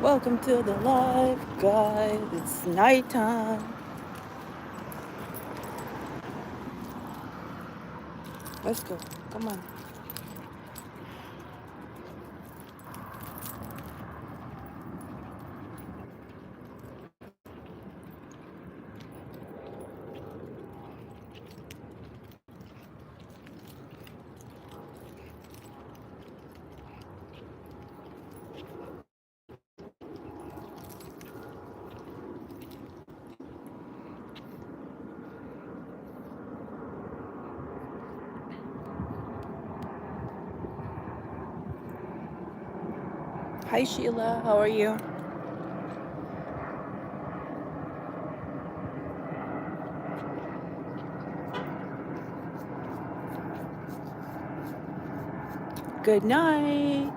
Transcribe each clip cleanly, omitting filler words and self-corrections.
Welcome to the live, guys. It's nighttime. Let's go. Come on. Hi, Sheila. How are you? Good night.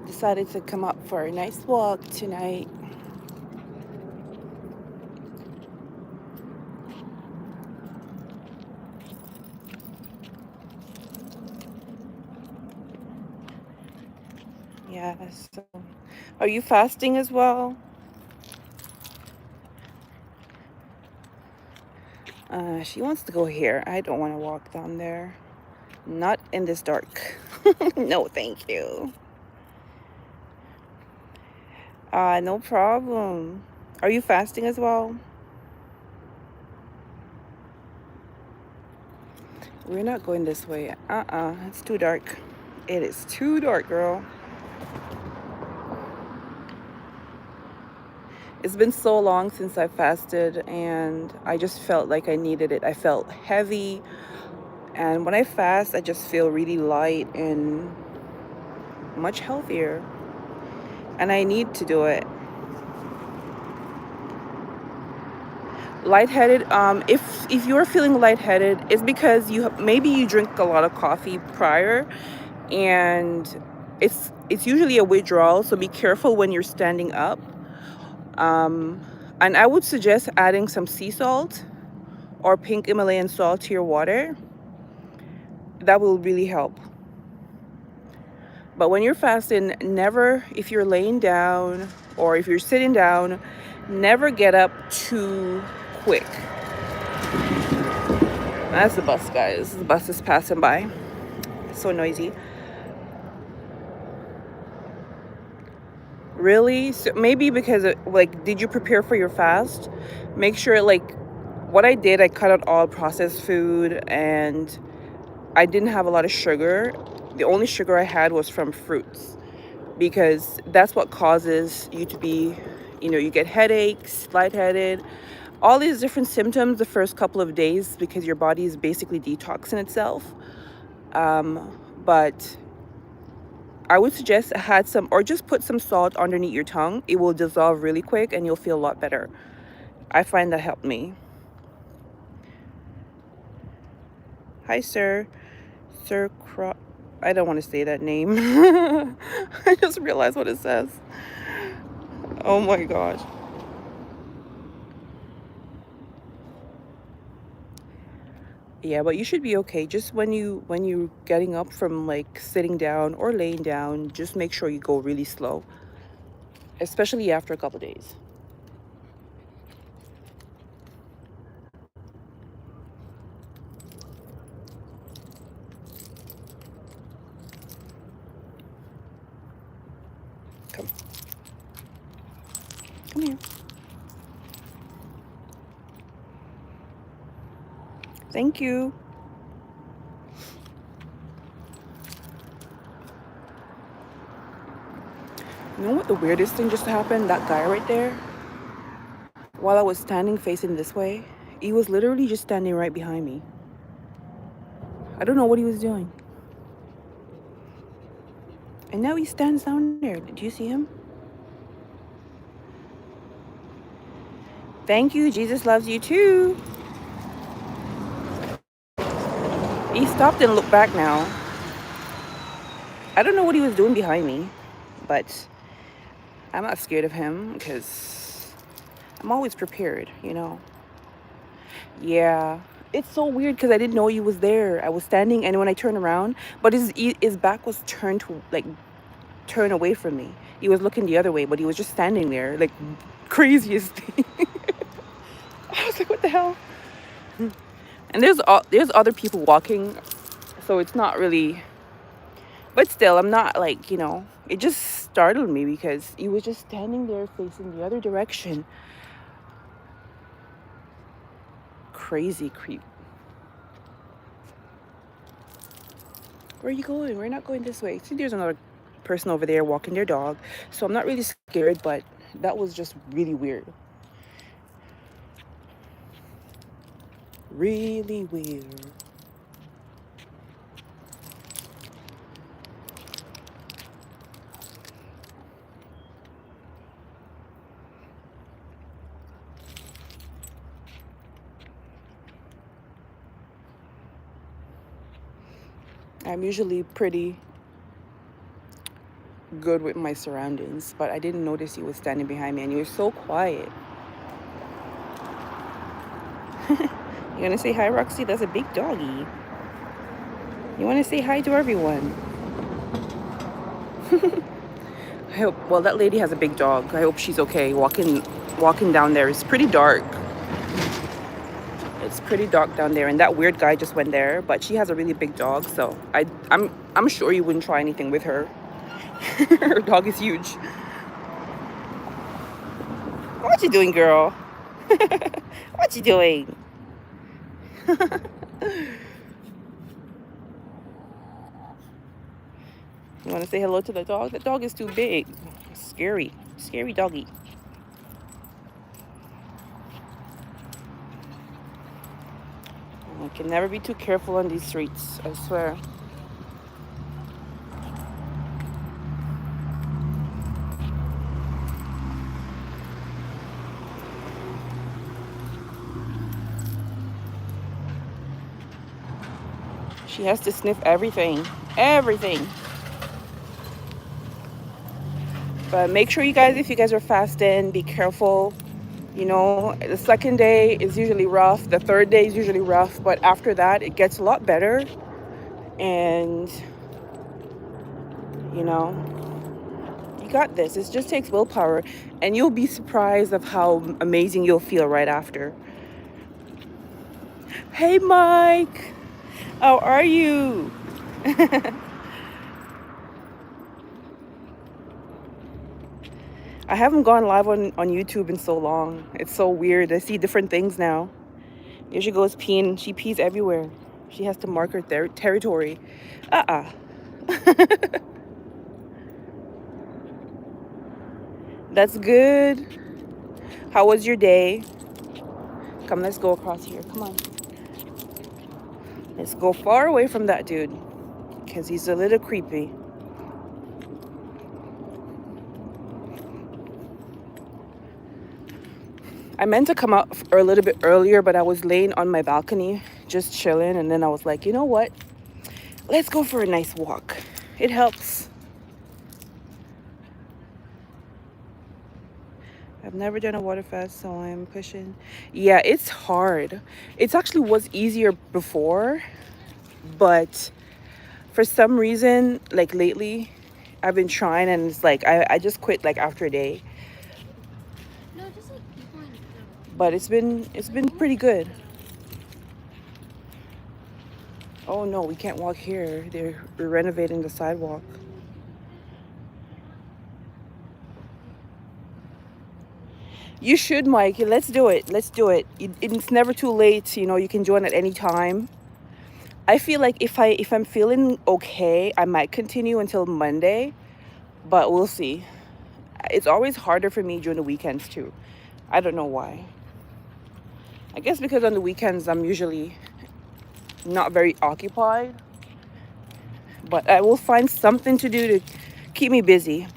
Decided to come up for a nice walk tonight. Yeah, so are you fasting as well? She wants to go here. I don't want to walk down there. Not in this dark. No, thank you. No problem. Are you fasting as well? We're not going this way. It's too dark. It is too dark, girl. It's been so long since I fasted, and I just felt like I needed it. I felt heavy, and when I fast, I just feel really light and much healthier. And I need to do it. Lightheaded. If you're feeling lightheaded, it's because maybe you drink a lot of coffee prior, and it's usually a withdrawal. So be careful when you're standing up. And I would suggest adding some sea salt or pink Himalayan salt to your water. That will really help. But when you're fasting, never, if you're laying down or if you're sitting down, never get up too quick. That's the bus, guys. The bus is passing by. It's so noisy. Really? So maybe because did you prepare for your fast? Make sure, what I did, I cut out all processed food, and I didn't have a lot of sugar. The only sugar I had was from fruits, because that's what causes you to be, you get headaches, lightheaded, all these different symptoms the first couple of days, because your body is basically detoxing itself. But I would suggest add some, or just put some salt underneath your tongue. It will dissolve really quick and you'll feel a lot better. I find that helped me. Hi, sir. Sir I don't want to say that name. I just realized what it says. Oh my gosh. Yeah, but you should be okay. Just when you're getting up from sitting down or laying down, just make sure you go really slow, especially after a couple days. Come, come here. Thank you. You know what the weirdest thing just happened? That guy right there, while I was standing facing this way, he was literally just standing right behind me. I don't know what he was doing. And now he stands down there. Did you see him? Thank you. Jesus loves you too. He stopped and looked back now. I don't know what he was doing behind me, but I'm not scared of him because I'm always prepared, Yeah. It's so weird because I didn't know he was there. I was standing, and when I turned around, but his back was turned to like turn away from me. He was looking the other way, but he was just standing there, like craziest thing. I was like, what the hell? And there's other people walking, so it's not really. But still, I'm not like It just startled me because he was just standing there facing the other direction. Crazy creep. Where are you going? We're not going this way. See, there's another person over there walking their dog. So I'm not really scared, but that was just really weird. Really weird. I'm usually pretty good with my surroundings, but I didn't notice he was standing behind me and he was so quiet. You gonna say hi, Roxy? That's a big doggy. You wanna say hi to everyone? I hope. Well, that lady has a big dog. I hope she's okay. Walking down there. It's pretty dark. It's pretty dark down there, and that weird guy just went there. But she has a really big dog, so I'm sure you wouldn't try anything with her. Her dog is huge. What you doing, girl? What you doing? You want to say hello to the dog? The dog is too big. Scary. Scary doggy. I can never be too careful on these streets, I swear. She has to sniff everything. Everything. But make sure you guys, if you guys are fasting, be careful. The second day is usually rough. The third day is usually rough. But after that, it gets a lot better. And, you got this. It just takes willpower. And you'll be surprised of how amazing you'll feel right after. Hey, Mike. How are you? I haven't gone live on YouTube in so long. It's so weird. I see different things now. Here she goes peeing. She pees everywhere. She has to mark her territory. That's good. How was your day? Come, let's go across here. Come on. Let's go far away from that dude, because he's a little creepy. I meant to come out a little bit earlier, but I was laying on my balcony, just chilling. And then I was like, you know what? Let's go for a nice walk. It helps. I've never done a water fast, so I'm pushing. Yeah, it's hard. It actually was easier before, but for some reason, like lately, I've been trying, and it's like I just quit like after a day. But it's been pretty good. Oh no, we can't walk here. They're renovating the sidewalk. You should, Mike. Let's do it. Let's do it. It's never too late. You can join at any time. I feel like if I'm feeling okay, I might continue until Monday, but we'll see. It's always harder for me during the weekends too. I don't know why. I guess because on the weekends I'm usually not very occupied, but I will find something to do to keep me busy.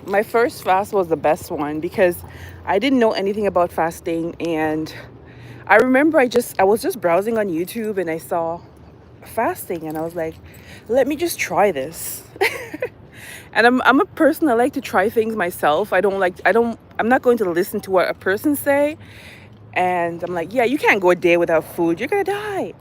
My first fast was the best one because I didn't know anything about fasting, and I remember I was just browsing on YouTube and I saw fasting, and I was like, let me just try this. And I'm a person, I like to try things myself. I'm not going to listen to what a person say. And I'm like, yeah, you can't go a day without food. You're gonna die.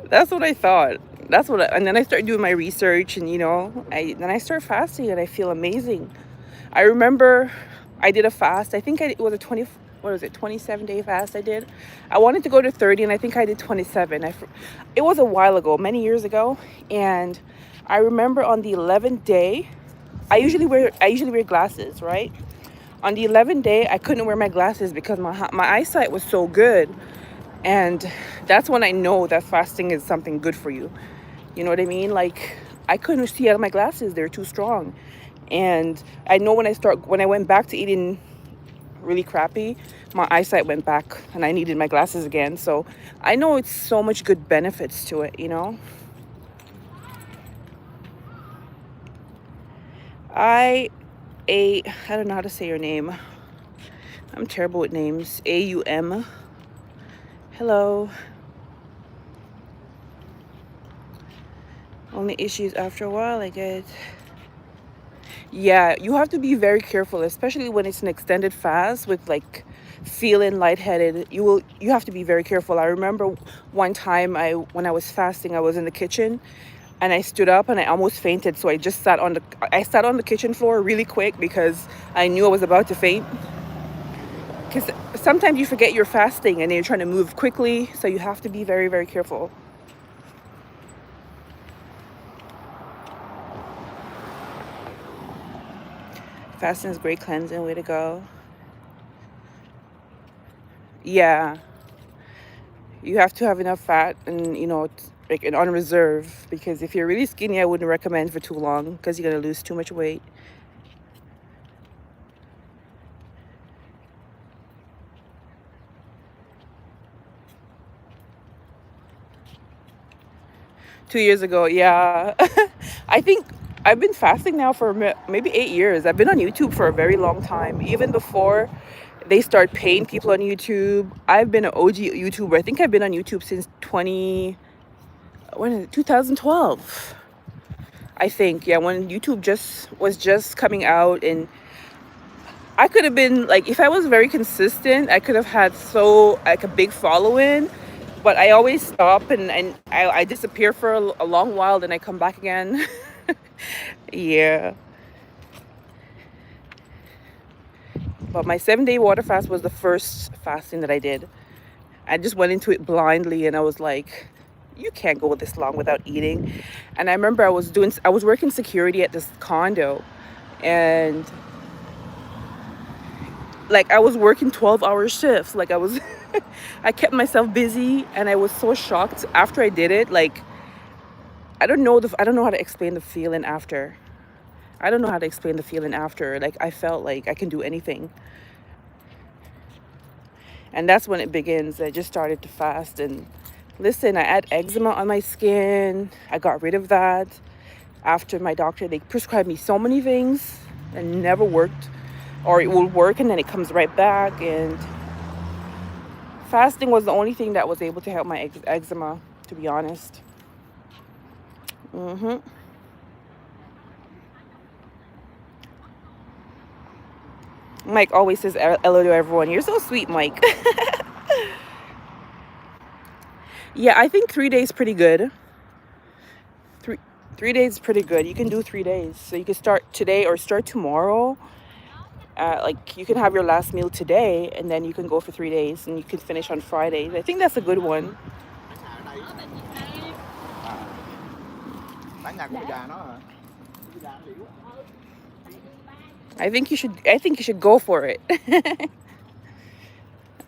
That's what I thought. And then I started doing my research, and then I start fasting, and I feel amazing. I remember I did a fast. I think it was a 27-day fast I did. I wanted to go to 30, and I think I did 27. It was a while ago, many years ago, and I remember on the 11th day, I usually wear glasses, right? On the 11th day, I couldn't wear my glasses because my eyesight was so good. And that's when I know that fasting is something good for you. You know what I mean? Like, I couldn't see out of my glasses. They're too strong. And I know when I went back to eating really crappy, my eyesight went back and I needed my glasses again. So I know it's so much good benefits to it, I don't know how to say your name. I'm terrible with names. AUM. Hello. Only issues after a while, I get. Yeah, you have to be very careful, especially when it's an extended fast with like feeling lightheaded. You have to be very careful. I remember one time when I was fasting, I was in the kitchen and I stood up and I almost fainted. So I sat on the kitchen floor really quick because I knew I was about to faint. Because sometimes you forget you're fasting and you're trying to move quickly, so you have to be very, very careful. Fasting is great cleansing, way to go. Yeah, you have to have enough fat and like on reserve, because if you're really skinny, I wouldn't recommend for too long because you're gonna lose too much weight. Two years ago, yeah. I think I've been fasting now for maybe 8 years. I've been on YouTube for a very long time, even before they start paying people on YouTube. I've been an OG YouTuber. I think I've been on YouTube since 2012. I think, yeah, when YouTube was just coming out. And I could have been like, if I was very consistent, I could have had a big following. But I always stop, and I disappear for a long while, then I come back again. Yeah. But my 7-day water fast was the first fasting that I did. I just went into it blindly, and I was like, you can't go this long without eating. And I remember I was working security at this condo, and like I was working 12-hour shifts. Like I kept myself busy, and I was so shocked after I did it. Like, I don't know how to explain the feeling after. I don't know how to explain the feeling after. Like, I felt like I can do anything. And that's when it begins. I just started to fast, and listen, I had eczema on my skin. I got rid of that. After my doctor, they prescribed me so many things and never worked, or it will work and then it comes right back. And fasting was the only thing that was able to help my eczema, to be honest. Mike always says hello to everyone. You're so sweet, Mike. Yeah, I think 3 days pretty good. Three days is pretty good. You can do 3 days. So you can start today or start tomorrow. Like, you can have your last meal today, and then you can go for 3 days, and you can finish on Fridays. I think that's a good one. I think you should go for it.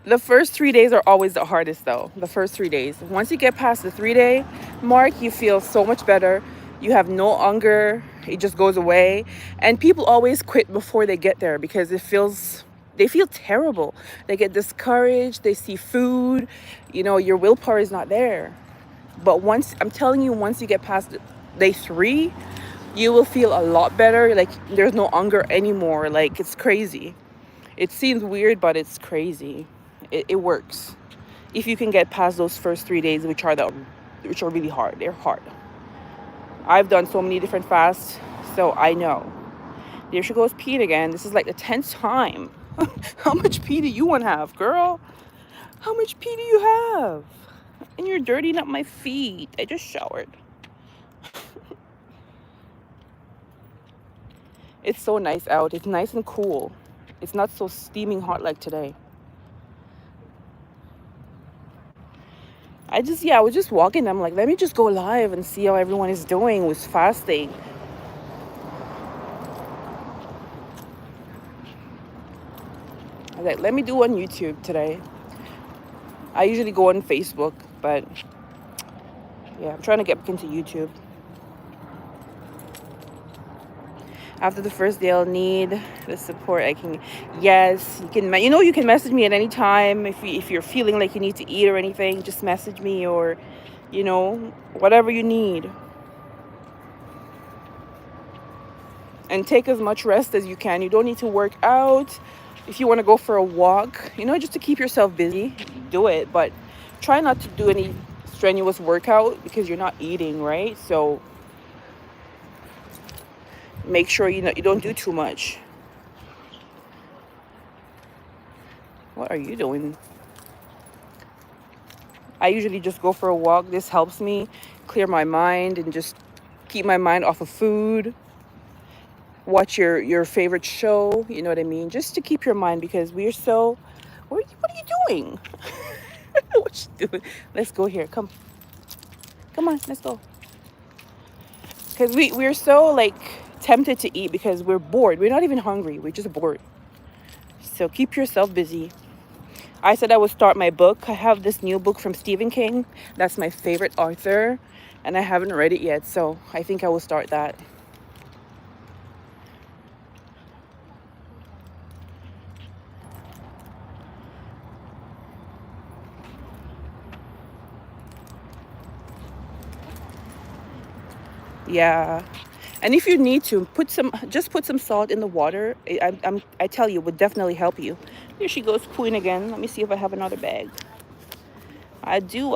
The first 3 days are always the hardest, though. The first 3 days. Once you get past the 3-day mark, you feel so much better. You have no hunger. It just goes away. And people always quit before they get there because they feel terrible. They get discouraged. They see food. Your willpower is not there. But I'm telling you, once you get past day 3, you will feel a lot better. Like, there's no hunger anymore. Like, it's crazy. It seems weird, but it's crazy. It works. if you can get past those first 3 days, which are really hard. They're hard. I've done so many different fasts, so I know. There she goes peeing again. This is like the 10th time. How much pee do you want to have, girl? How much pee do you have? And you're dirtying up my feet. I just showered. It's so nice out. It's nice and cool. It's not so steaming hot like today. I was just walking. I'm like, let me just go live and see how everyone is doing with fasting. I was like, let me do on YouTube today. I usually go on Facebook, but yeah, I'm trying to get back into YouTube. After the first day, I'll need the support. Yes, you can. You can message me at any time if you're feeling like you need to eat or anything. Just message me, or whatever you need. And take as much rest as you can. You don't need to work out. If you want to go for a walk, just to keep yourself busy, do it. But try not to do any strenuous workout because you're not eating, right? So make sure you don't do too much. What are you doing? I usually just go for a walk. This helps me clear my mind and just keep my mind off of food. Watch your favorite show, you know what I mean? Just to keep your mind, because what are you doing? What you doing? Let's go here. Come on, let's go. Because we're so like tempted to eat because we're bored. We're not even hungry. We're just bored. So keep yourself busy. I said I would start my book. I have this new book from Stephen King. That's my favorite author, and I haven't read it yet. So I think I will start that. Yeah. And if you need to put some salt in the water. I tell you, it would definitely help you. Here she goes pooing again. Let me see if I have another bag. I do.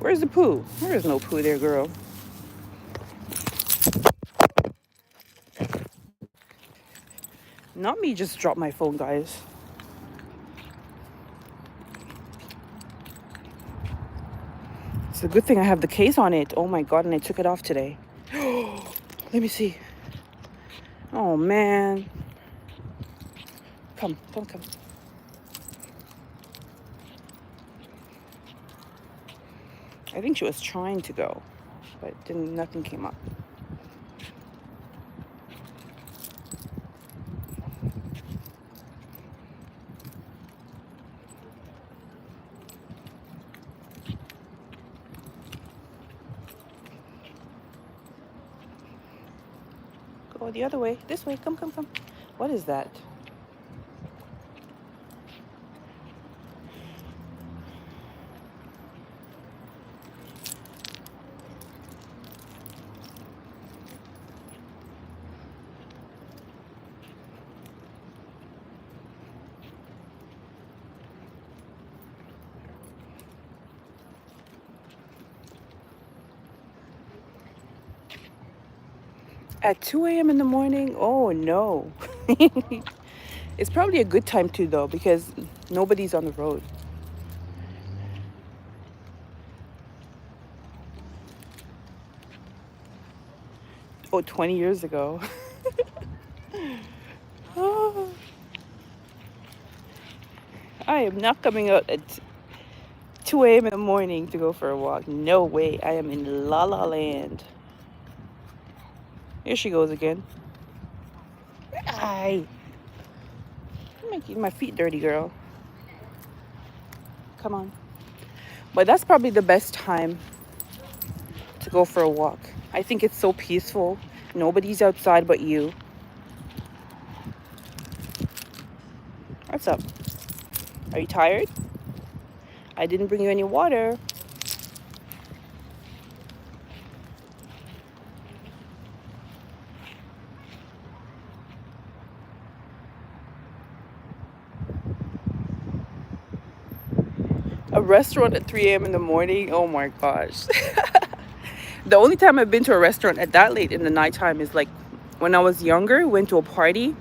Where's the poo? There is no poo there, girl. Not me just dropped my phone, guys. It's a good thing I have the case on it. Oh my God, and I took it off today. Let me see. Oh man. Come. I think she was trying to go, but nothing came up. Go the other way. This way. Come. What is that? At 2 a.m. in the morning? Oh no. It's probably a good time too, though, because nobody's on the road. Oh, 20 years ago. Oh. I am not coming out at 2 a.m. in the morning to go for a walk. No way. I am in La La Land. Here she goes again. Ay. You're making my feet dirty, girl. Come on. But that's probably the best time to go for a walk. I think it's so peaceful. Nobody's outside but you. What's up? Are you tired? I didn't bring you any water. A restaurant at 3 a.m. in the morning. Oh my gosh. The only time I've been to a restaurant at that late in the nighttime is like when I was younger, went to a party.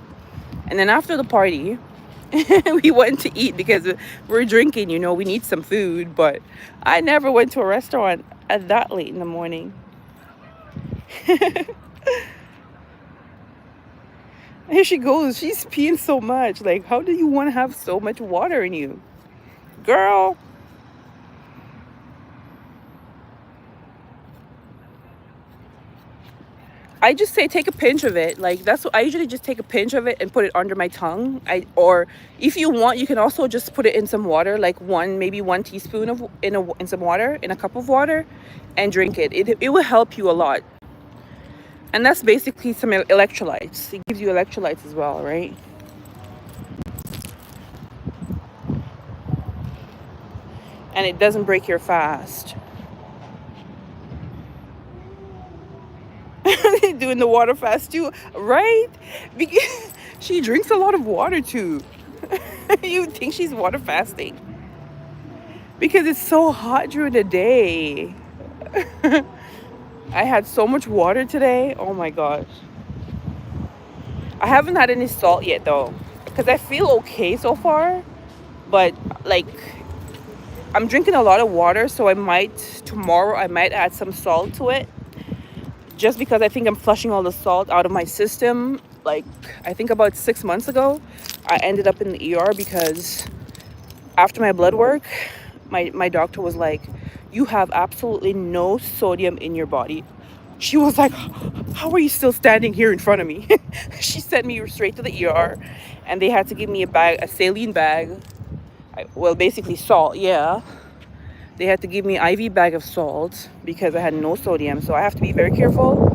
And then after the party, we went to eat because we're drinking, you know, we need some food. But I never went to a restaurant at that late in the morning. Here she goes. She's peeing so much. Like, how do you want to have so much water in you? Girl. I just say take a pinch of it. Like that's what I usually just take a pinch of it and put it under my tongue. Or if you want, you can also just put it in some water, like maybe 1 teaspoon of in some water, in a cup of water, and drink it. It will help you a lot. And that's basically some electrolytes. It gives you electrolytes as well, right? And it doesn't break your fast. Doing the water fast too, right? Because she drinks a lot of water too. You think she's water fasting because it's so hot during the day. I had so much water today. Oh my gosh. I haven't had any salt yet though, because I feel okay so far. But like, I'm drinking a lot of water, so tomorrow I might add some salt to it. Just because I think I'm flushing all the salt out of my system. Like, I think about 6 months ago, I ended up in the ER because after my blood work, my doctor was like, you have absolutely no sodium in your body. She was like, how are you still standing here in front of me? She sent me straight to the ER, and they had to give me a saline bag. Well, basically salt, yeah. They had to give me an IV bag of salt because I had no sodium. So I have to be very careful.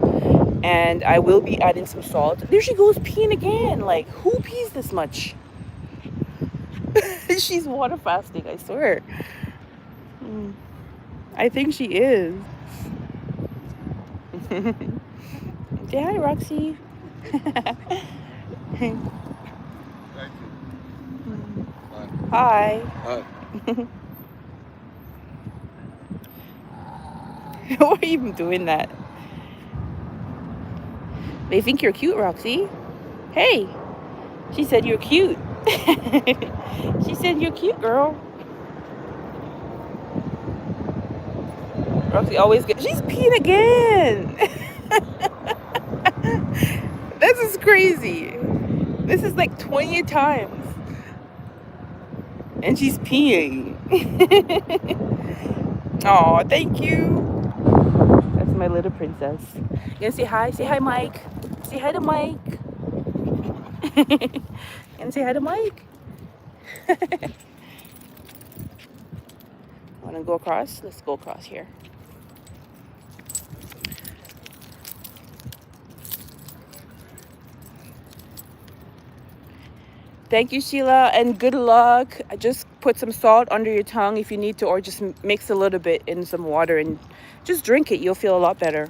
And I will be adding some salt. There she goes peeing again. Like, who pees this much? She's water fasting, I swear. I think she is. Say hi, Roxy. Thank you. Hi. Hi. Why are you even doing that? They think you're cute, Roxy. Hey, she said you're cute. She said you're cute, girl. Roxy always she's peeing again. This is crazy. This is like 20 times. And she's peeing. Oh, thank you. That's my little princess. You gonna say hi? Say hi, Mike. Say hi to Mike. And say hi to Mike. Wanna go across? Let's go across here. Thank you, Sheila, and good luck. I just put some salt under your tongue if you need to, or just mix a little bit in some water and just drink it. You'll feel a lot better.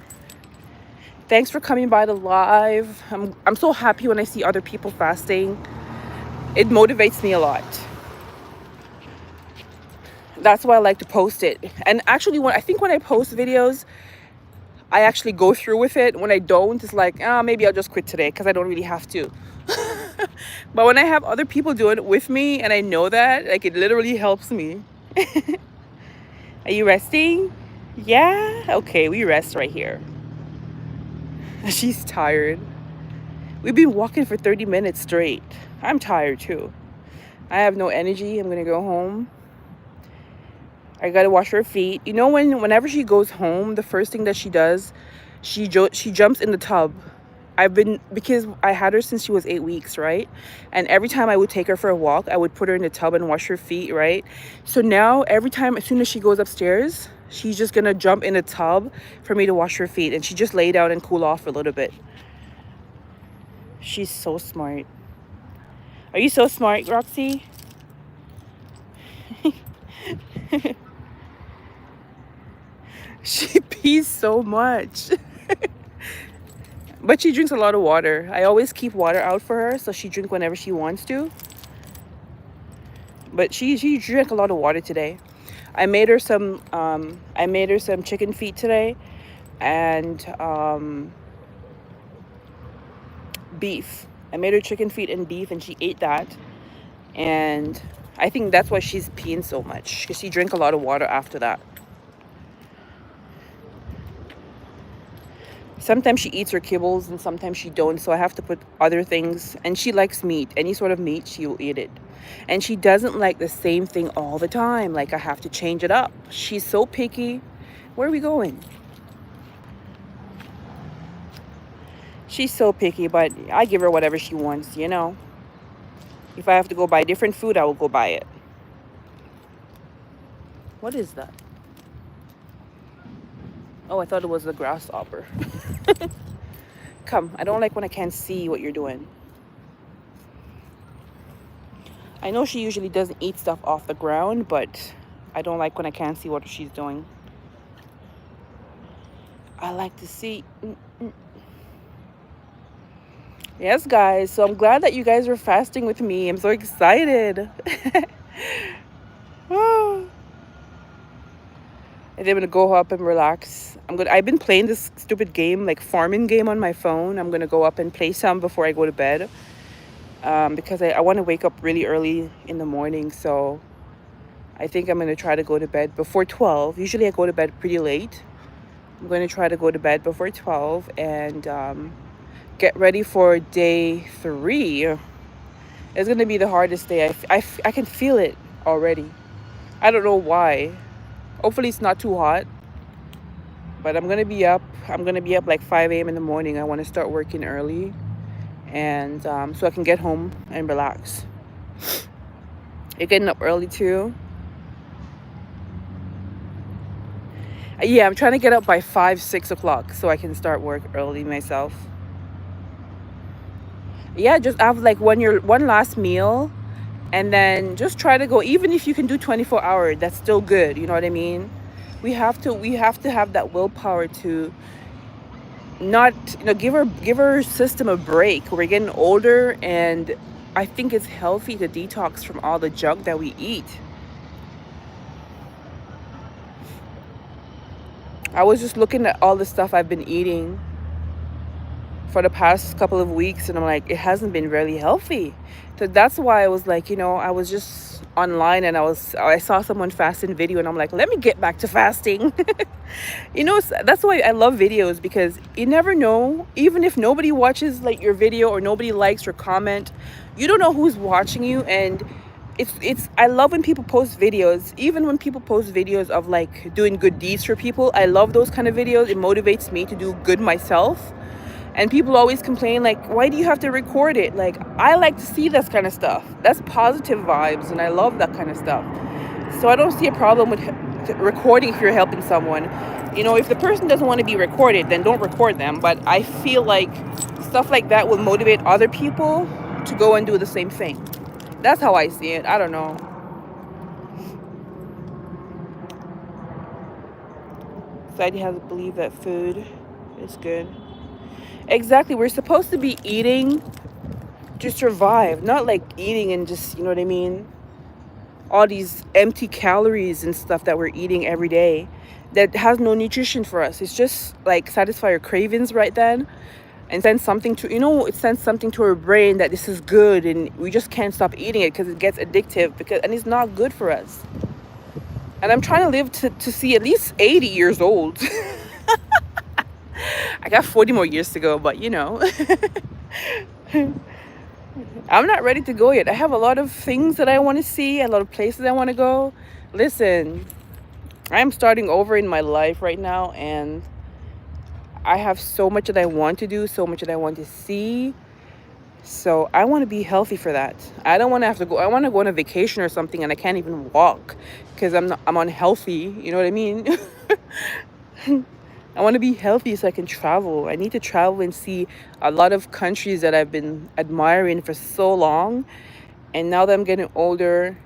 Thanks for coming by the live. I'm so happy when I see other people fasting. It motivates me a lot. That's why I like to post it. And actually, when I post videos, I actually go through with it. When I don't, it's like, maybe I'll just quit today because I don't really have to. But when I have other people doing it with me and I know that, like, it literally helps me. Are you resting? Yeah? Okay, we rest right here. She's tired. We've been walking for 30 minutes straight. I'm tired too. I have no energy. I'm gonna go home. I gotta wash her feet. You know, whenever she goes home, the first thing that she does, she jumps in the tub. Because I had her since she was 8 weeks, right? And every time I would take her for a walk, I would put her in the tub and wash her feet, right? So now every time, as soon as she goes upstairs, she's just gonna jump in the tub for me to wash her feet, and she just lay down and cool off a little bit. She's so smart. Are you so smart, Roxy? She pees so much. But she drinks a lot of water. I always keep water out for her, so she drinks whenever she wants to. But she drank a lot of water today. I made her some chicken feet today, and beef. I made her chicken feet and beef, and she ate that. And I think that's why she's peeing so much, because she drank a lot of water after that. Sometimes she eats her kibbles and sometimes she don't, so I have to put other things. And she likes meat. Any sort of meat, she will eat it. And she doesn't like the same thing all the time. Like, I have to change it up. She's so picky. Where are we going? She's so picky, but I give her whatever she wants, you know. If I have to go buy different food, I will go buy it. What is that? Oh, I thought it was a grasshopper. Come, I don't like when I can't see what you're doing. I know she usually doesn't eat stuff off the ground, but I don't like when I can't see what she's doing. I like to see. Yes, guys. So I'm glad that you guys are fasting with me. I'm so excited. Oh. And then I'm gonna go up and relax. I've been playing this stupid game, like farming game on my phone. I'm gonna go up and play some before I go to bed. Because I want to wake up really early in the morning. So I think I'm gonna try to go to bed before 12. Usually I go to bed pretty late. I'm gonna try to go to bed before 12 and get ready for day 3. It's gonna be the hardest day. I can feel it already. I don't know why. Hopefully it's not too hot, but I'm gonna be up like 5 a.m. in the morning. I want to start working early, and so I can get home and relax. You're getting up early too? Yeah, I'm trying to get up by 5-6 o'clock so I can start work early myself. Yeah, just have like one last meal, and then just try to go. Even if you can do 24 hours, that's still good. You know what I mean? We have to have that willpower to not, give our system a break. We're getting older, and I think it's healthy to detox from all the junk that we eat. I was just looking at all the stuff I've been eating for the past couple of weeks, and I'm like, it hasn't been really healthy. So that's why I was like, I was just online, and I saw someone fasting video, and I'm like, let me get back to fasting. That's why I love videos, because you never know, even if nobody watches like your video or nobody likes or comment, you don't know who's watching you. And I love when people post videos, even when people post videos of like doing good deeds for people. I love those kind of videos. It motivates me to do good myself. And people always complain, like, why do you have to record it? Like, I like to see this kind of stuff. That's positive vibes, and I love that kind of stuff. So I don't see a problem with recording if you're helping someone. If the person doesn't want to be recorded, then don't record them. But I feel like stuff like that will motivate other people to go and do the same thing. That's how I see it. I don't know. Society has to believe that food is good. Exactly. We're supposed to be eating to survive, not like eating and just, you know what I mean? All these empty calories and stuff that we're eating every day that has no nutrition for us. It's just like satisfy our cravings right then, and send something to, it sends something to our brain that this is good, and we just can't stop eating it because it gets addictive, and it's not good for us. And I'm trying to live to see at least 80 years old. I got 40 more years to go, but I'm not ready to go yet. I have a lot of things that I want to see, a lot of places I want to go. Listen, I'm starting over in my life right now, and I have so much that I want to do, so much that I want to see. So I want to be healthy for that. I don't want to have to go. I want to go on a vacation or something, and I can't even walk because I'm unhealthy. You know what I mean? I want to be healthy so I can travel. I need to travel and see a lot of countries that I've been admiring for so long. And now that I'm getting older,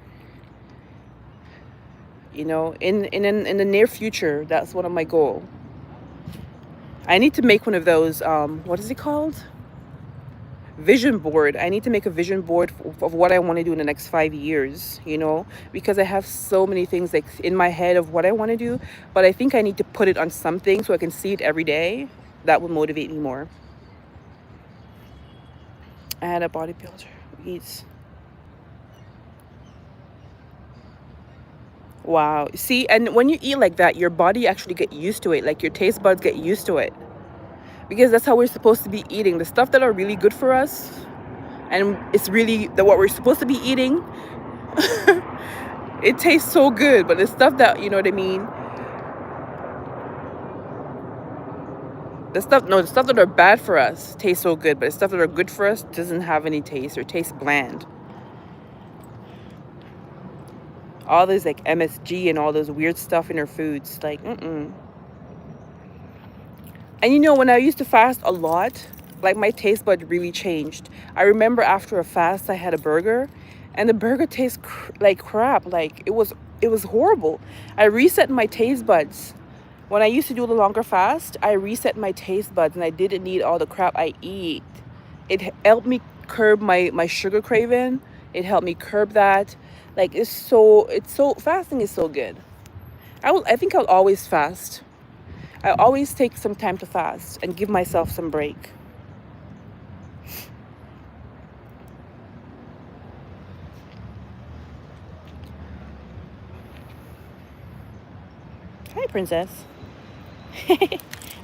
in the near future, that's one of my goals. I need to make one of those, what is it called? vision board. I need to make a vision board of what I want to do in the next 5 years, because I have so many things like in my head of what I want to do, but I think I need to put it on something so I can see it every day. That would motivate me more. I had a bodybuilder who eats. Wow. See, and when you eat like that, your body actually get used to it. Like your taste buds get used to it. Because that's how we're supposed to be eating. The stuff that are really good for us, and it's really what we're supposed to be eating, it tastes so good. But the stuff that, you know what I mean? The stuff that are bad for us tastes so good, but the stuff that are good for us doesn't have any taste or tastes bland. All those like MSG and all those weird stuff in our foods, like, mm-mm. And when I used to fast a lot, like my taste bud really changed. I remember after a fast, I had a burger, and the burger tastes like crap. Like it was horrible. I reset my taste buds. When I used to do the longer fast, I reset my taste buds, and I didn't need all the crap I eat. It helped me curb my sugar craving. It helped me curb that. Like fasting is so good. I think I'll always fast. I always take some time to fast and give myself some break. Hi, princess.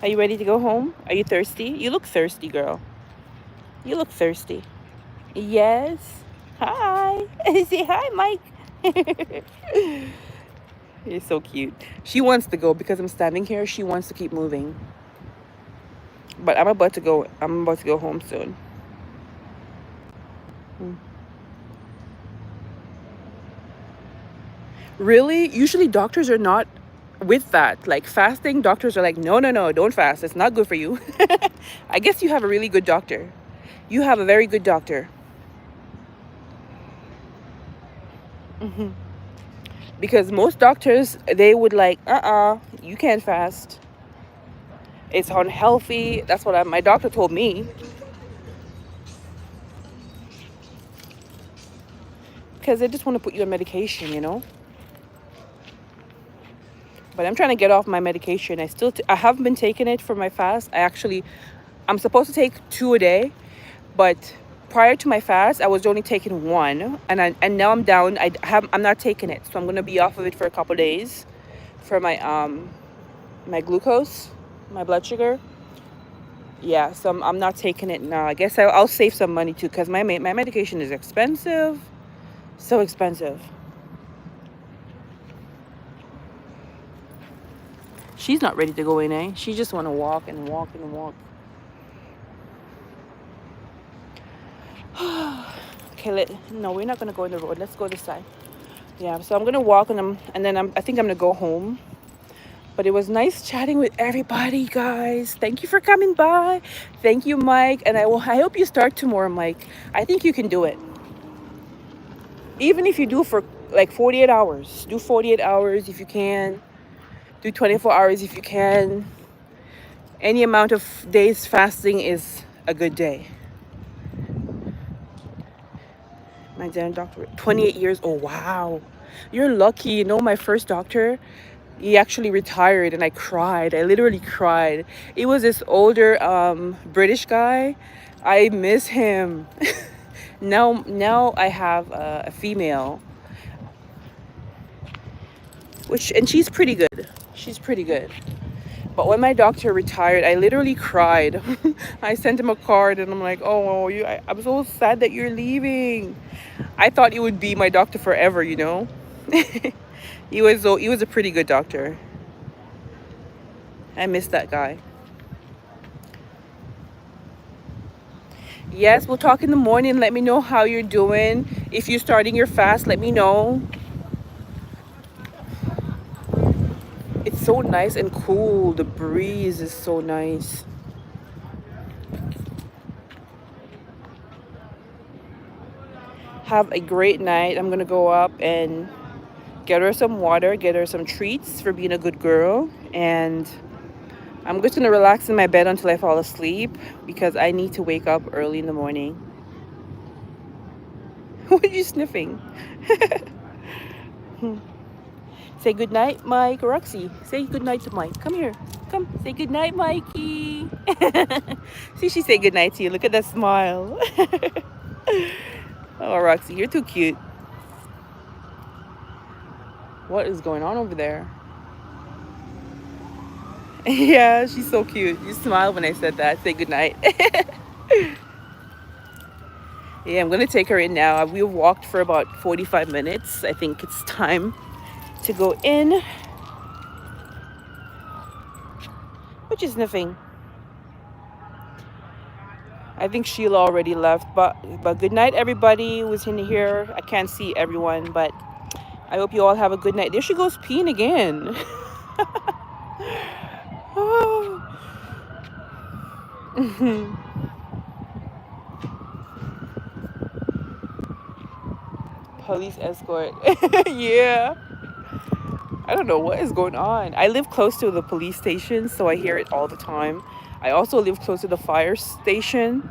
Are you ready to go home? Are you thirsty? You look thirsty, girl. You look thirsty. Yes. Hi. Say hi, Mike. You're so cute. She wants to go because I'm standing here. She wants to keep moving. But I'm about to go home soon. Really? Usually doctors are not with that. Like fasting, doctors are like, no, don't fast. It's not good for you. I guess you have a really good doctor. You have a very good doctor. Because most doctors, they would like, you can't fast. It's unhealthy. That's what my doctor told me. Because they just want to put you on medication. But I'm trying to get off my medication. I haven't been taking it for my fast. I'm supposed to take 2 a day, but prior to my fast, I was only taking 1, and now I'm down. I'm not taking it, so I'm gonna be off of it for a couple days for my my glucose, my blood sugar. Yeah, so I'm not taking it now. I guess I'll save some money too, because my medication is expensive, so expensive. She's not ready to go in, eh? She just want to walk and walk and walk. Okay, no, we're not gonna go in the road. Let's go this side. Yeah, so I'm gonna walk, and then I think I'm gonna go home. But it was nice chatting with everybody, guys. Thank you for coming by. Thank you, Mike. And I hope you start tomorrow, Mike. I think you can do it. Even if you do for like 48 hours. Do 48 hours if you can. Do 24 hours if you can. Any amount of days fasting is a good day. My dental doctor, 28 years. Oh, wow. You're lucky. My first doctor, he actually retired, and I cried. I literally cried. It was this older British guy. I miss him. Now I have a female, and she's pretty good. She's pretty good. But when my doctor retired, I literally cried. I sent him a card, and I'm like, oh, I'm so sad that you're leaving. I thought he would be my doctor forever, He was a pretty good doctor. I miss that guy. Yes, we'll talk in the morning. Let me know how you're doing. If you're starting your fast, let me know. It's so nice and cool. The breeze is so nice. Have a great night. I'm gonna go up and get her some water, get her some treats for being a good girl, and I'm just gonna relax in my bed until I fall asleep, because I need to wake up early in the morning. What are you sniffing? Say good night, Mike. Roxy, say good night to Mike. Come here. Come, say good night, Mikey. See, she say good night to you. Look at that smile. Oh, Roxy, you're too cute. What is going on over there? Yeah, she's so cute. You smiled when I said that. Say good night. Yeah, I'm gonna take her in now. We've walked for about 45 minutes. I think it's time to go in. What you sniffing? I think Sheila already left, but good night, everybody who's in here. I can't see everyone, but I hope you all have a good night. There she goes peeing again. Oh. Police escort. Yeah. I don't know what is going on. I live close to the police station, so I hear it all the time. I also live close to the fire station.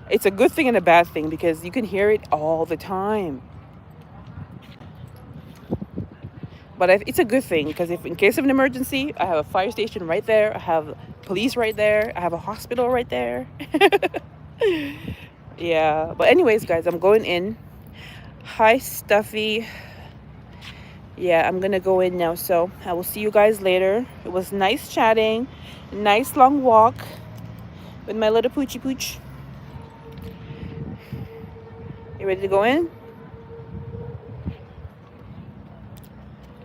It's a good thing and a bad thing because you can hear it all the time. But it's a good thing because if in case of an emergency, I have a fire station right there. I have police right there. I have a hospital right there. Yeah. But anyways, guys, I'm going in. Hi, Stuffy. Yeah, I'm gonna go in now, so I will see you guys later. It was nice chatting. Nice long walk with my little poochie pooch. You ready to go in?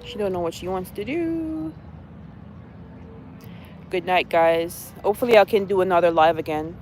She don't know what she wants to do. Good night, guys. Hopefully I can do another live again.